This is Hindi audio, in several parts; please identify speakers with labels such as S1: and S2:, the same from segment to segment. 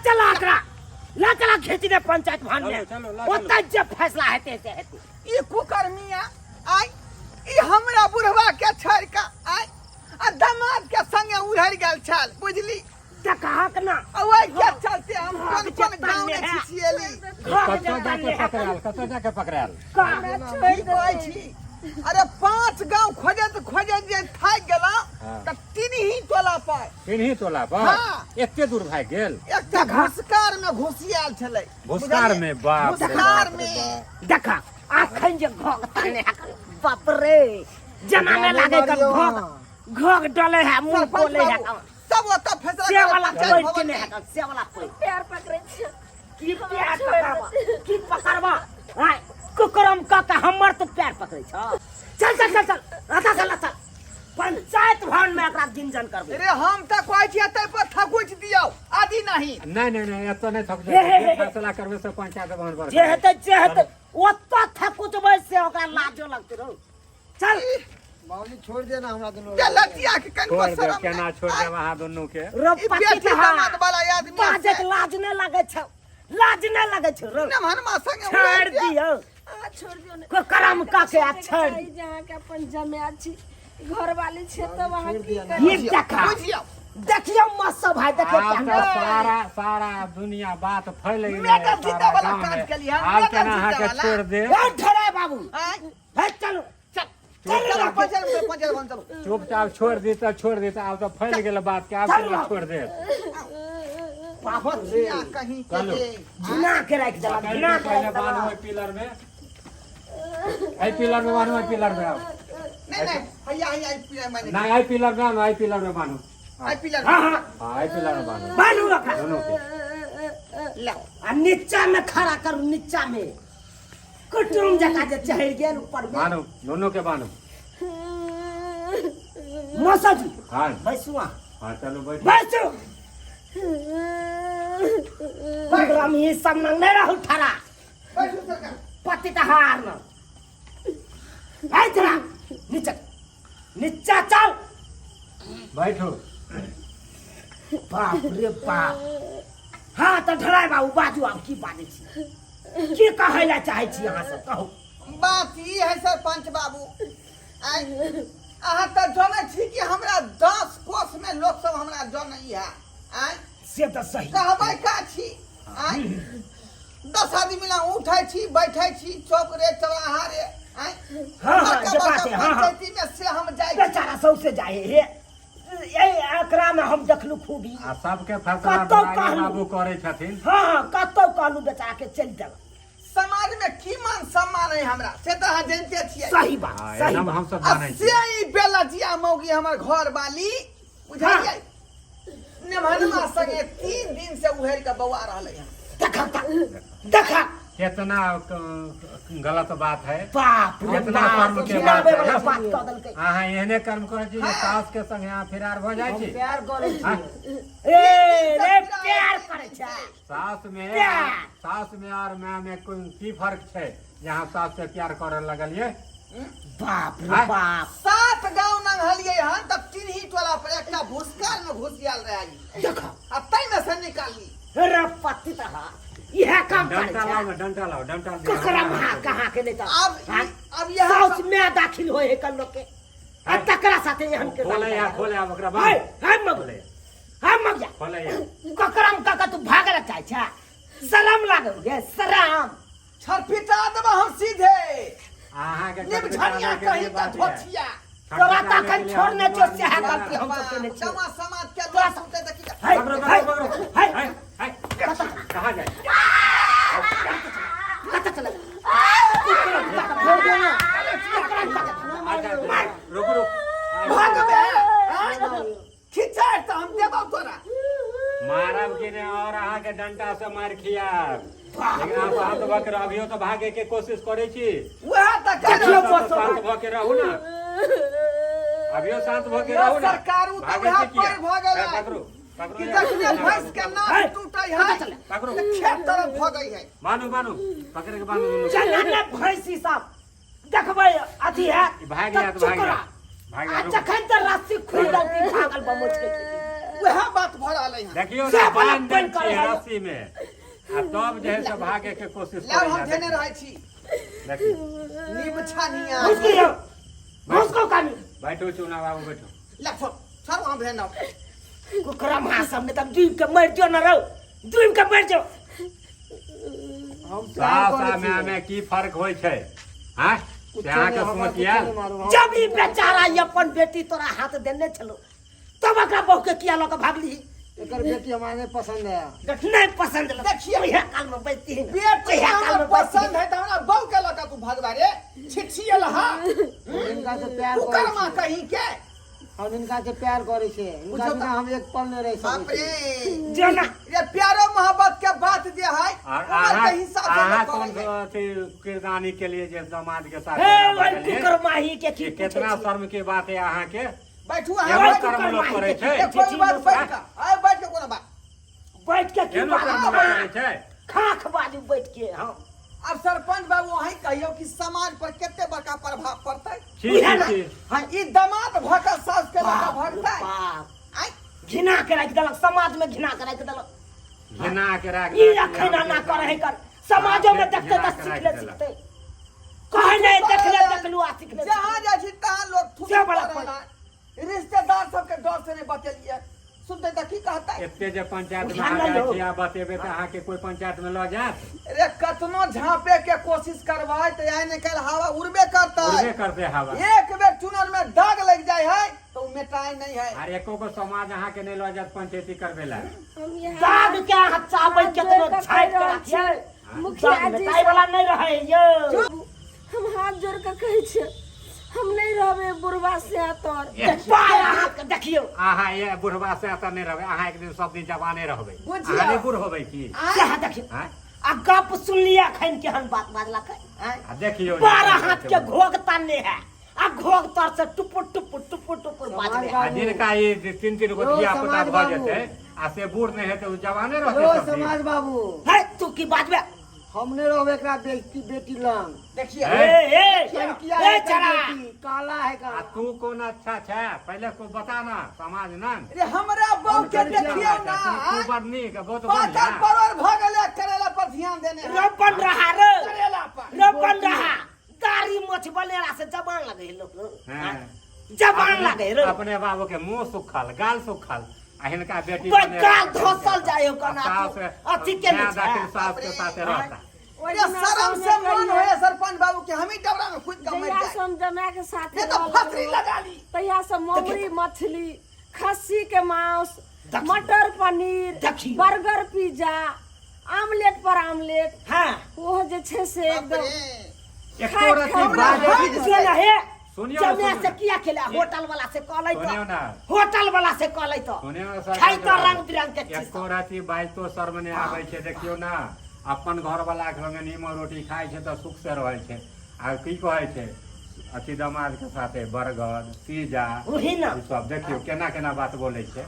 S1: चला आकरा ला चला खेती ने पंचायत भवन में ओता जे फैसला हेते से हेते
S2: ई कुकर्मिया आई ई हमरा बुढ़वा के छोड़ के आई आ दामाद के संगे उड़र गेल छल बुझली
S1: देखा ना
S2: ओए के चलते हम कोन गांव में छिछिएली
S3: कतो जाके पकड़ाल
S2: ठीक कहै छी अरे 5 गांव खोजत जे थाक गेला त तीन ही तोला पर
S3: एते दूर भाग गेल
S2: एकटा घुसकार में घुसियाल छलै
S3: भुसकार में बाप
S2: घुसकार में
S1: देखा आखन जे घोग ताने बाप रे जमाने लागे कर घोग डले है मुंह कोले है
S2: सब ओता फैसला
S1: से वाला कोई के नहीं है से वाला कोई
S4: पैर पकड़े छै
S1: की पैर पकड़बा की पकड़बा हाय कुकरम का हमर तो पैर पकड़े छ चल चल चल चल राता चल चल पंचायत भवन में एकरा गिनजन करबे
S2: अरे हम त कहै छी एतै पर थकुच दियौ आदि नहीं
S3: नहीं एतो नहीं थक जाय फैसला करबे से पंचायत भवन पर
S1: जे हेतै ओता थकुचबै से ओकरा लाजो लगते रहो चल
S5: बाबूजी छोड़ देना हमरा दोनों
S2: के लतिया के कन
S3: छोड़ दे
S2: शरम
S3: केना छोड़ दे वहां दोनों के
S1: रो पति
S2: दामाद वाला आदमी
S1: बाजे के लाज न लागे छ लाज न लागे छ रो
S2: न हनमा संगे
S1: छोड़ दियो
S4: छोड़ दियो ने
S1: को करम का के आ छोड़
S4: जहां के अपन जमे छी घर वाली छे तो वहां की कर
S1: ये देखा
S2: बुझियो
S1: देखियो मस्सा भाई देखियो
S3: आप
S1: क्या
S3: तो सारा दुनिया बात फैल गई
S2: मैं तो
S3: है
S2: जीता
S3: सारा
S2: वाला
S3: गांव
S2: काज
S3: में
S2: के लिए हम
S3: आप
S2: मैं तो
S3: केना
S2: जीता
S3: के
S2: वाला।
S3: छोड़ दे
S1: ए ठरे बाबू
S2: हैं
S1: है चलो चल
S2: चलो पंचल बन चलो
S3: चुपचाप छोड़ दी तो अब तो फैल गेल बात के आप केना छोड़ दे
S2: पापत सिया कहीं के
S3: चलो।
S1: जिना के रख दला जिना के
S3: पहले
S1: रख दला
S3: बांधो पिलर में आई पिलर में बांधो पिलर में आओ
S2: नहीं हैया पिलर में
S3: ना आई पिलर में आई पिलर में बांधो
S2: आई पिलर
S1: हां हां
S3: हां आई पिलर में बांधो
S1: बानू रखा
S3: दोनों के
S1: लो आ नीचा में खड़ा करू नीचा में कुटुम जका जे चढ़ गेल ऊपर में
S3: बांधो दोनों के बांधो
S1: मौसा जी
S3: हां
S1: बैसुआ
S3: हां चलो बैठ
S1: बैसो प्रोग्राम ये सब न नहीं रहू ठरा
S2: बैठो सरकार
S1: पति त हार न आई जरा नीचा नीचा चल
S3: बैठो
S1: बाप रे बाप हाँ तो ढराई बाबू बाजू आप की बाजै छी की कहै ला चाहै छी अहाँ सब कहू
S2: बात ई है सरपंच बाबू आई अहाँ त जानै छी कि हमरा 10 कोस में लोग सब हमरा जानै है आई
S1: से तो सही
S2: कहबै का छी आई 10 आदमी ला उठै छी बैठै छी चौक रे चौराहा रे आई
S1: हाँ, जे बात है, हाँ, हाँ।
S2: पंचायती में से हम जाय छी
S1: बेचारा सौसे जाए हे ए एकरा में हम देखलू खूबी
S3: आ सबके फैसला
S1: कतौ
S3: बड़ाई
S1: कहलू।
S3: बाबू करे छथिन
S1: हाँ हाँ कतौ कहलू बेचारा के चल जाओ
S2: समाज में की मान सम्मान है हमरा से त अहाँ जानते छियै
S1: सही बात
S3: हाँ,
S1: सही
S3: एकदम
S1: बात।
S3: हम सब
S2: आ
S3: जानै छी
S2: से ई बेलजिया मौगी हमर घर वाली बुझलियै नेमहनमा संगे 3 दिन से उहेर के बौआ रहलै हन
S1: देखा देखा
S3: कितना गलत बात है
S1: बाप रे
S3: कितना
S1: बाप
S3: कर्म के
S1: खिलावे
S3: बात
S1: वाला
S3: है।
S1: बात कह देलकै
S3: अहाँ एहने कर्म करे छी जे सास के संग यहाँ फिरार भ जाय छी
S1: प्यार करे
S3: हाँ।
S1: छी ए रे प्यार करे छै प्यार।
S3: सास में और माँ में कोई की फर्क है यहाँ सास से प्यार करे लगलिए
S1: बाप रे
S3: हाँ।
S1: बाप
S2: 7 गांव नंगहलियै हन तब 3 ही टोला पर एकटा भूसकाल में घुसियाल रही
S1: देखा
S2: आ तै में से निकाली
S1: रे पति त हा यह काम करे
S3: डंटा
S1: छै
S3: डंटा लाओ डंटा
S1: ककरा महा कहाँ के नहीं
S2: अब यह
S1: साउथ में दाखिल होए है कल लोग के आ तकरा साथे यहन के
S3: खोले या ओकरा
S1: हाय
S3: बांध
S1: हाय मगले हाय मग जा
S3: खोले या
S1: ककरम काका तू भागला चाहे छा शरम लागो गे शरम
S2: छरपिटा देब हम सीधे
S3: अहाँ के
S2: निमझनिया कहीं त धोथिया
S1: तोरा ताकन छोड़ने जो से है गलती हम तो केने छी
S2: जमा समाज के लोग सुनते त की
S1: हाय हाय
S3: हाय हाय कहाँ जाए
S1: कता चला
S3: रुक रुक
S2: भाग बे खिचा त हम देबौ तोरा
S3: मारब के ने और अहाँ के डंटा से मार खिया लेकिन आप शांत भ के अभियो तो भागे के कोशिश करे छी
S2: वह त
S1: देखियो
S2: कर
S1: बस।
S3: शांत भ के रहू ना अभियो शांत भ के रहू ना
S2: सरकार उ त
S3: भागे
S2: वह
S3: से किया?
S2: पर भ गेलै
S3: पकड़ो पकड़ो
S2: कि
S3: या।
S2: देखिए भैंस के नाक टूटै है
S3: पकड़ो
S2: खेत तरफ भगै है
S3: बानू बानू पकड़ के बानू दोनों
S1: चल ने भैंसी सब देखबै अथी है
S3: भाग गया तो भाग गया भाग गया रुक।
S1: जखन त रस्सी खुल गई भागल बमोच के
S2: वह बात भर आले हैं।
S3: देखियो
S1: से
S3: ना
S1: बड़ा
S3: बांध
S1: बन
S3: दै
S1: कर
S3: छियै
S1: रहे हो।
S3: रस्सी में आ तब जे है से भागे के कोशिश
S2: लाभ हम
S3: करै
S2: देने रहे छी
S3: देखियो
S2: नीम छानिया
S1: उसको कानी
S3: बैठो चुना बाबू बैठो
S2: ले छोड़ छोड़ वहां भेन दो
S1: कुकरा मां सामने तब दूब के मर जो न रहो दूब के मर जो
S5: हम प्यार
S3: सास
S5: करै
S3: आ
S5: छी।
S3: में की फर्क होय छै हां से अहाँ के
S5: हमरा
S3: सोचिया
S5: कुछो नहीं मारू, हम-
S1: जब ई बेचारा ये अपन बेटी तोरा हाथ देने छलो तब एकरा बहू के किया लक भागली
S5: एकर बेटी हमारे नहीं पसंद है।
S1: नहीं पसंद लग
S2: देखिए।
S1: यह काल में बैठती है
S2: बेटी
S1: यह काल
S2: हमरा
S1: में बैठती
S2: पसंद है त हमरा बहू के लका तू भगवा रे छिछियल हा
S5: हम इनका से प्यार
S2: तू
S5: करै
S2: कर्मा
S5: छी।
S2: कहीं के
S5: हम इनका से प्यार करे छे। इनका
S2: बुझो
S5: बिना
S2: का-
S5: हम एक पल नहीं रह
S2: बाप
S5: सकै छी।
S2: रे
S1: जना
S2: ये प्यारो मोहब्बत के बात जे है
S3: और
S2: उम्र के हिसाब से
S3: अहाँ
S2: न
S3: कौन
S2: करल जाए।
S3: अथी किरदानी के लिए जे समाज के साथ
S1: हे
S3: एना
S1: वही
S3: बनेलियै,
S1: कुकर माही के
S3: ये
S1: की
S3: कितना शर्म के बात है अहाँ के
S2: बैठू
S3: एगो
S2: अहाँ
S3: कर्म लोग करे छै
S2: एक कोई बात बैठ का आए बैठ के कोनो बात
S1: बैठ के की
S3: एनो कर्म लोग करे छै
S1: खाख बाजू बैठ के हम
S2: अब सरपंच बाबू वही कहियो कि समाज पर केते बड़का प्रभाव पड़तै
S3: छी छी
S1: हां
S2: ई दामाद भका सास के लका भगतै
S1: बाप
S2: आई
S1: घिना के रख देलक समाज में घिना के रख देलक
S3: घिना के राख
S1: ई अखैना ना करे है कर समाजों में देखते
S3: घिना
S1: तो
S3: के
S1: सीख ले
S3: राख
S1: सीखते कहे नहीं देखलू आ सीख ले
S2: जहां जा छी तहां लोग थूक
S1: से बड़ा
S2: पड़े रिश्तेदार सब के डर से नहीं बचलिए सुनते त की कहता
S3: एते जे पंचायत में
S1: ध्यान
S3: आ
S1: नहीं
S3: जाइ
S1: दो।
S3: छी आ बतेबे त अहाँ के कोई पंचायत में ल जात
S2: रे कतनो झांपे के कोशिश करवाए त आइ ने कल हवा उड़बे करता
S3: उड़बे करते हवा
S2: एक बेर चुनर में दाग लग जाए है तो उ मिटाई नहीं है
S3: और एको को समाज अहाँ के नहीं ल जात पंचायती करबे ला
S4: हम यहाँ
S1: दाग के हाथ चावल केतनो छाट के रखिए
S4: मुखिया
S1: दाग
S4: जी
S1: मिटाई वाला नहीं रहे यो
S4: हम हाथ जोड़ के कहै छियै हम नहीं रहबे बुढ़वा से तोर
S1: बारह हाथ के देखियो
S3: अहाँ ये बुढ़वा से अतर नहीं रहबे अहाँ एक दिन सब दिन जवाने रहबे
S2: बुझियौ।
S3: अहाँ नहीं बूढ़ होबे की
S1: से देखियो
S3: हाँ?
S1: आ गप सुन लिया खैन के हम बात बाजलक है
S3: आ देखियो
S1: 12 हाथ के घोग ताने है आ घोग तर से टुपुर बाजबे
S3: आ जिनका ये 3-3 गो
S5: यो
S3: धिया पुता
S5: समाज
S3: भ
S5: बाबू।
S3: जेते आ से बूढ़ नहीं हेते उ जवाने
S5: यो
S3: रहते सब दिन।
S5: समाज बाबू
S1: है तू की बाजबे
S5: हम नहीं रहबे एकरा बेटी लंग।
S2: देखिए
S5: लड़किया है
S1: ए
S5: एकर
S1: चला
S5: बेटी, काला है का।
S3: आ तू कौन अच्छा छै पहले को बता ना समाज ना
S2: रे हमरा बहू के देखियो ना
S3: तू बड़ नीक बहुत
S2: पाचन
S3: बढ़िया
S2: परोर भगले करेला पर ध्यान देने हैं।
S1: रोपन रहा रे
S2: करेला पर
S1: रोपन रहा दाढ़ी मोछ बलेला से जबान लगे है लोग
S3: हाँ।
S1: जबान लगे रे
S3: अपने बाबू के मुंह सुखल गाल सुखल आ हिनका बेटी
S1: पर
S3: बने
S1: गाल
S3: रहते।
S1: धसल जाए हो
S3: आ
S1: कना
S3: सास
S1: अथी के
S3: माय
S1: नहीं
S3: दाखिल
S1: छै
S3: सास के साथे रहता
S2: ये शर्म से मन होए सरपंच बाबू के हम ही डबरा में खुद का मर
S4: जहिया
S2: जाए
S4: से हम जमा के साथ
S2: ये तो फसरी लगा ली
S4: तहिया से ममरी मछली खस्सी के मांस मटर पनीर
S1: देखियो।
S4: बर्गर पिज्जा आमलेट पर आमलेट
S1: हां
S4: वो जे छै से
S2: बाप
S4: एकदम
S2: रे
S3: एको रति
S2: हमरा
S3: बात
S2: हाथ
S3: नहीं
S1: सुन हे
S3: सुनियो
S1: जमे
S3: सुनियो।
S1: से किया खेला होटल वाला से कहलै
S3: सुनियो
S1: तो
S3: ना
S1: होटल वाला से कहलै तो
S3: सुनियो ना सर
S1: खाई तो रंग बिरंग के चीज
S3: एको रति बाइज तो शर्म नहीं आबै छै देखियो ना अपन घर वाला के संगे नीमन रोटी खाइ छै तो सुख से रहै छै आ की कहै छै अथी दामाद के साथे बर्गर पिज्जा
S1: वही ना
S3: ई सब देखियो केना केना बात बोलै छै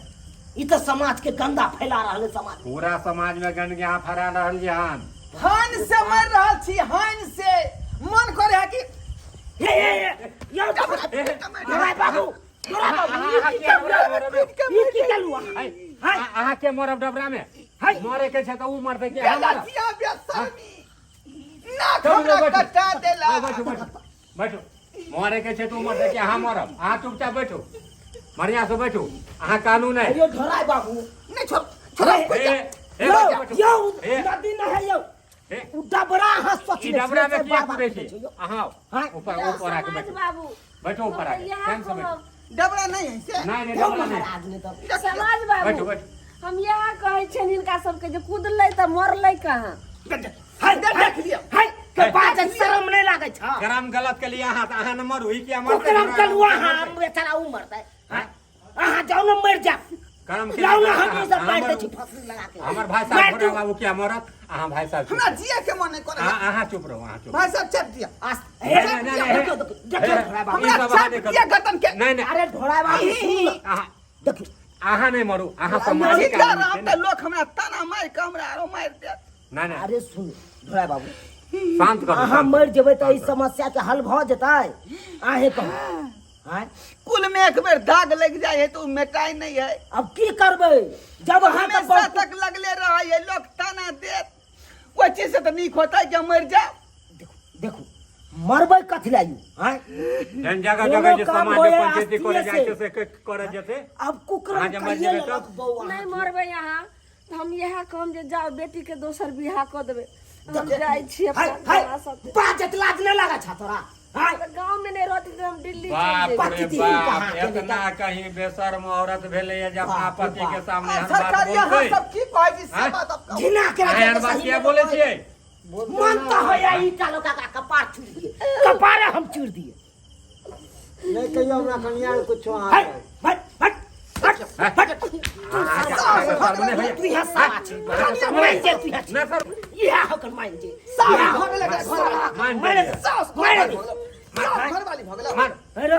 S1: ई तो समाज के गंदा फैला रहल है समाज
S3: पूरा समाज में गंदगी यहाँ फैला रहल छै हन
S2: हान से मर रहल छी हान से मन करे है कि
S1: हे यो डराय बाबू ई की कलुआ हाय
S3: अहाँ के मरब डबरा में
S1: हाय।
S3: मरे के छै तो उ मरते के हम मरब।
S2: बेलतिया बेशर्मी ना
S3: चलो
S2: हमरा
S3: बैठो।
S2: कटा देला
S3: बैठो बैठो बैठो मरे के छै तो उ मरते के हम मरब अहाँ चुपचाप बैठो बढ़िया से बैठो अहाँ कानून है
S1: यो डराय बाबू
S2: नहीं छोड़ छोड़
S3: ए
S1: यो
S3: बैठो बैठो
S1: यो
S3: ए,
S1: नदी न है यो
S3: ए,
S1: उ डबरा हंस सोच
S3: ई डबरा में किया कूदे छै अहाँ
S1: हाँ।
S3: ऊपर ऊपर आके
S4: समाज
S3: बैठो
S4: बाबू
S3: बैठो ऊपर आके
S4: यहाँ
S3: केम से बैठो
S2: डबरा नहीं है से
S3: नहीं नहीं डबरा नहीं
S1: महाराज ने तो
S4: समाज
S3: बैठो
S4: बाबू
S3: बैठो
S4: हम यहाँ कहै छियनि हिनका सबके जे कूदलै तऽ मरलै कहाँ
S1: हाय देख लिया हाय के बात शर्म नहीं लागे छ
S3: करम गलत के लिए अहाँ न मरू ई किया मरते
S1: कुकरम कलुआ हम बेचारा उ मरतै अहाँ जाओ न मर जा
S3: करम के
S1: जाओ
S3: लिए
S1: न हम ई सब
S3: हमर-
S1: बैठ छी फांसी लगा के
S3: हमर भाई
S1: मार
S3: साहब
S1: दू।
S3: छोटा बाबू क्या मरत अहाँ भाई साहब चुप
S2: हमरा जिया के मन नहीं करे
S3: अहाँ चुप रहो अहाँ चुप
S2: भाई साहब चट दिया
S1: आस
S3: नहीं, नहीं, नहीं,
S1: देखो देखो देखो ढोड़ा बाबू
S3: ई सब
S2: हमरा
S3: अहाँ नहीं
S2: चट दिया
S3: करू।
S2: गर्दन के
S3: नहीं नहीं
S1: अरे ढोड़ा बाबू सुन लो
S3: अहाँ
S1: देखो
S3: अहाँ नहीं मरू अहाँ सम्मान के
S2: जिंदा
S3: आदमी
S2: रहब
S3: छै
S2: त
S3: ने।
S2: लोग हमरा तना मार के हमरा आरो मार देत
S3: नहीं नहीं
S1: अरे सुन ढोड़ा बाबू
S3: शांत करो
S1: अहाँ
S3: शांत
S1: मर जेबै तऽ ई समस्या के हल भऽ जेतै आहे कहू हाँ?
S2: कुल में एक बेर दाग लग जाए है तो उ मिटाई नहीं है।
S1: अब की करबै जब हम
S2: हमेशा तक लगले रहा है लोग ताना देत वो चीज से तो नीक होता है कि हम मर जाओ।
S1: देखो देखो मरबै कथी लायू हैं
S3: जन जगह
S1: कोनो
S3: जगह जे
S1: काम
S3: समाज
S1: होए
S3: में पंचायती
S1: आस्तीये
S3: करे
S1: से।
S3: जाए से करे जेते
S1: अब कुकरम
S3: अहाँ जे मर
S1: कहिए
S3: जेबै
S1: लेलक
S3: तब?
S1: बौआ
S4: नहीं मरबै यहाँ तो हम यह कहम जे जाओ बेटी के दोसर बियाह कऽ देबै। हम जाइ छी
S1: हाय
S4: अपन
S1: हाय
S4: बौआ साथे।
S1: बाजत लाज न लागा छा तोरा हाय
S4: गाँव में नहीं रहती तो हम दिल्ली चल
S3: बाप
S4: जेबै।
S3: रे
S1: पति
S3: बाप
S1: कहाँ के
S3: इतना कहीं बेशर्म औरत भेले है जे अपना
S1: बाप रे
S3: पति के
S1: बाप।
S3: सामने हर बात
S2: सरकार यहाँ
S3: बोलते
S2: सब की कहै छी से
S3: हाँ?
S2: बात अब कहू।
S1: घिना के
S3: अहाँ हर बात किया बोले छिए
S1: मन तो होया ईटा लोका का कपार छूट दिए कपारे हम चूर दिए
S5: नहीं कहियो हमरा कन्या कुछ
S1: हट हट हट हट हट तू यहाँ सारा छी मैं जे तू यहाँ
S3: ना सर
S1: ये होकर मान जे
S2: सारा भग लगे
S3: मान
S1: मारे
S3: दे
S2: सास
S1: मारे
S2: घर वाली भग लगे
S3: मार
S1: हेलो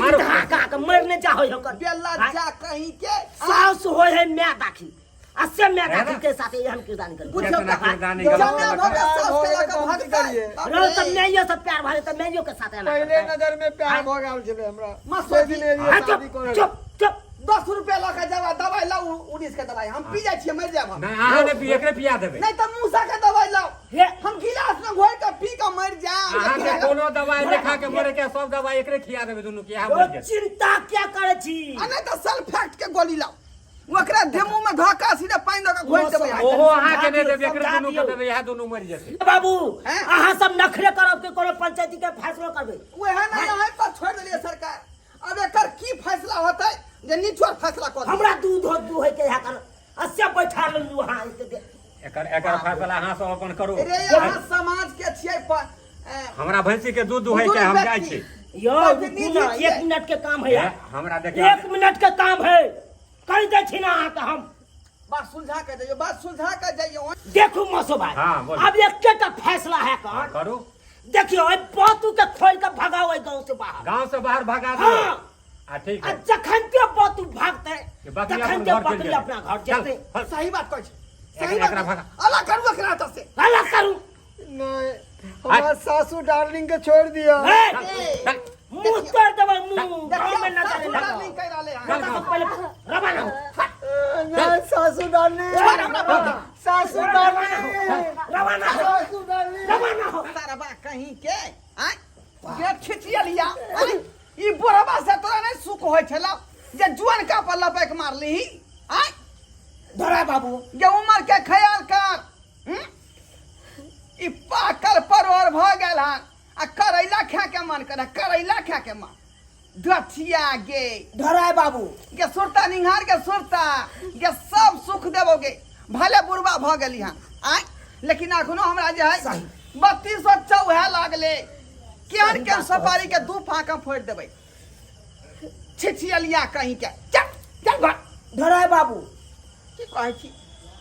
S3: मारो।
S1: का का मरने चाहो होकर
S2: बेला जा कहीं के
S1: सास होय है मैं दाखी असे मैं दाखी के साथ हम किरदान कर
S2: पूछो
S3: इतना
S2: कहाँ?
S3: किरदानी
S2: जब
S3: गलत
S2: मैं
S3: लगा।
S2: भगे सास के लगे
S5: कौन
S2: भग
S5: सी करिए?
S2: जाए।
S1: रो तब नहीं यो सब प्यार भाले तब मैं यो के साथ है
S5: पहले नजर में प्यार भ गेल छले हमरा
S2: मस्त
S5: कोई दिन एरिया
S1: हाँ,
S5: शादी
S1: चुप
S5: करे
S1: चुप चुप
S2: 10 रुपया लगा जब दवाई लाओ 19 के दवाई हम पी जाए छिए मर जाब हम।
S3: नहीं अहाँ ने भी एकरे पिया देबै
S2: नहीं तो मूसा के दवाई लाओ
S1: हे
S2: हम गिलास में घोर के पी के मर
S3: अहाँ के
S2: जाए।
S3: कोनो दवाई लिखा के मरे के सब दवाई एकरे खिया देबै दुनू के यहाँ
S1: तो
S3: मर जेतै
S1: चिंता क्या करे छी
S2: नहीं तो सल्फेट के गोली लाओ ओकरा देमू में धक्का सीधे पानी दे के घोर देबै।
S3: ओहो अहाँ के नहीं देबै एकरे
S1: समझा
S3: दुनू
S1: दियौ।
S3: के देबै यहाँ दुनू मर जेतै
S1: बाबू
S2: हैं?
S1: अहाँ सब नखरे करब के कोनो पंचायती के फैसला करबै
S2: वह ना यहाँ पर छोड़ दिए सरकार। अब एकर की फैसला होतै जे निचोड़ फैसला कर दिए।
S1: हमरा दूध हो दूहे के यहाँ कर असे बैठा लेलू अहाँ
S3: एकर फैसला अहाँ सब अपन करू
S2: रे यहाँ समाज के छियै
S3: हमरा भैंसी के दूध दुहै के हम जाइ छी
S1: यो
S2: प्रतिनिधि
S1: रुकू ना,
S2: छियै।
S1: 1 मिनट के काम है यार
S3: हमरा देखिए
S1: 1 मिनट के काम है कह दे छी ना अहाँ के हम
S2: बात सुलझा के जाइयो बात सुलझा के जाइयो।
S1: देखू मसो भाई
S3: हाँ, बोलिए।
S1: अब एक फैसला है
S3: हाँ,
S1: कर
S3: करू
S1: देखियो अब पोतू के खोल के भगाओ गांव से बाहर
S3: गांव से बाहर भगा दियो
S1: हाँ
S3: ठीक
S1: आ
S3: है
S1: जखन के पोतू भागते
S3: ये बकरी
S1: तखन
S3: अपन
S1: के
S3: घर चल
S1: बकरी
S3: जाए।
S1: अपना घर
S3: चल,
S1: जेते
S3: चल।
S2: सही बात कहै छी सही
S3: एकरा
S2: बात
S3: भगा।
S2: अलग करू एकरा तो से।
S1: अलग करू
S5: नहीं हमार सासू डार्लिंग के छोड़ दिया
S1: ए,
S3: चल,
S1: मुंह तोड़ देबै मुंह गांव में न
S2: देखियो,
S1: जाने
S2: सासुरा
S1: लगा
S2: नहीं कह रहले हैं।
S3: चल,
S1: तो पहले रवाना हो
S5: नहीं सासू डार्लिंग सासू डार्लिंग
S1: रवाना हो
S5: सासू डार्लिंग
S1: रवाना हो
S2: तारा बा कहीं के आय ये खिचिया लिया आय ई बुढ़वा से तोरा नहीं सुख होय छला जे जुआन का पर लपेक मार लीही आय
S1: धरा बाबू
S2: ये उम्र के ख्याल कर हम्म? ई पाकल परोर भ गेल हन आ करैला खा के मन करे करैला खा के मन दथिया गे
S1: धरा बाबू
S2: ये सुरता निहार के सुरता ये सब सुख देबोगे भले बुढ़वा भ गेली हन आय लेकिन अखनो हमरा जे है
S1: सही।
S2: 3204 लागले केहन के सफारी के 2 फाका फोड़ देबै छिछियलिया कहीं के चल चल घर
S1: धरा बाबू
S2: की कहै छी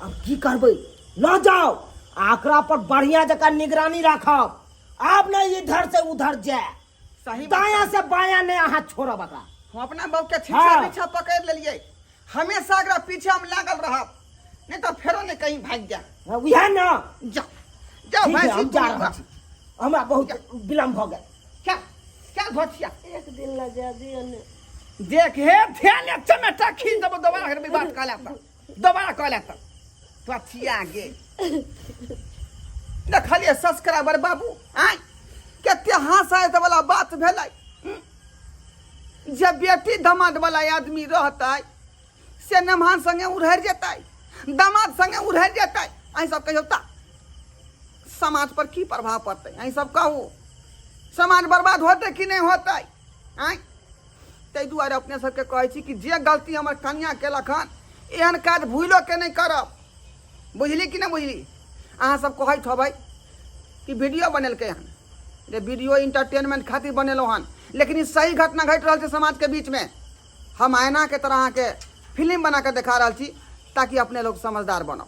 S1: अब की करबै न जाओ आकरा पर बढ़िया जगह निगरानी रखब आप न इधर से उधर जाए
S2: सही
S1: दाया से बाया ने अहाँ छोड़ब एकरा
S2: हम अपना बाबू के छिछा
S1: हाँ।
S2: पीछा पकड़ लेलिए हमेशा एकरा पीछे हम लागल रहब नहीं तो फेरो ने कहीं भाग जा
S1: उहे न
S2: जा जा
S1: ठीक है
S2: भैंसी
S1: हम जा रहल छी हमरा बहुत विलम्ब भ गेल
S2: क्या क्या घोटिया
S4: एक दिन ला जा दियो ने
S2: देख हे ध्यान चमेटा खींच देबो दोबारा कर बात कहला त दोबारा कहला त पछिया गे देखलिए सब्सक्राइबर बाबू आय कते हंसायत वाला बात भेलै जब बेटी दामाद वाला आदमी रहतै से नमहान संगे उड़हर जेतै दामाद संगे उड़हर जेतै अहीं सब कहियो ता समाज पर की प्रभाव पड़तै अहीं सब कहू समाज बर्बाद होतै कि नहीं होतै आय ताहि दुआरे अपने सबके कहै छी कि जे गलती हमर कन्या केलक हन एहन काज भूलो के नहीं करब बुझली कि नहीं बुझली अहाँ सब कहैत होबै कि वीडियो बनेलकै हन रे वीडियो इंटरटेनमेंट खातिर बनेलहुँ हन लेकिन ई सही घटना घटि रहल छै समाज के बीच में हम आयना के तरह अहाँके फिल्म बना के देखा रहल छी ताकि अपने लोग समझदार बनब।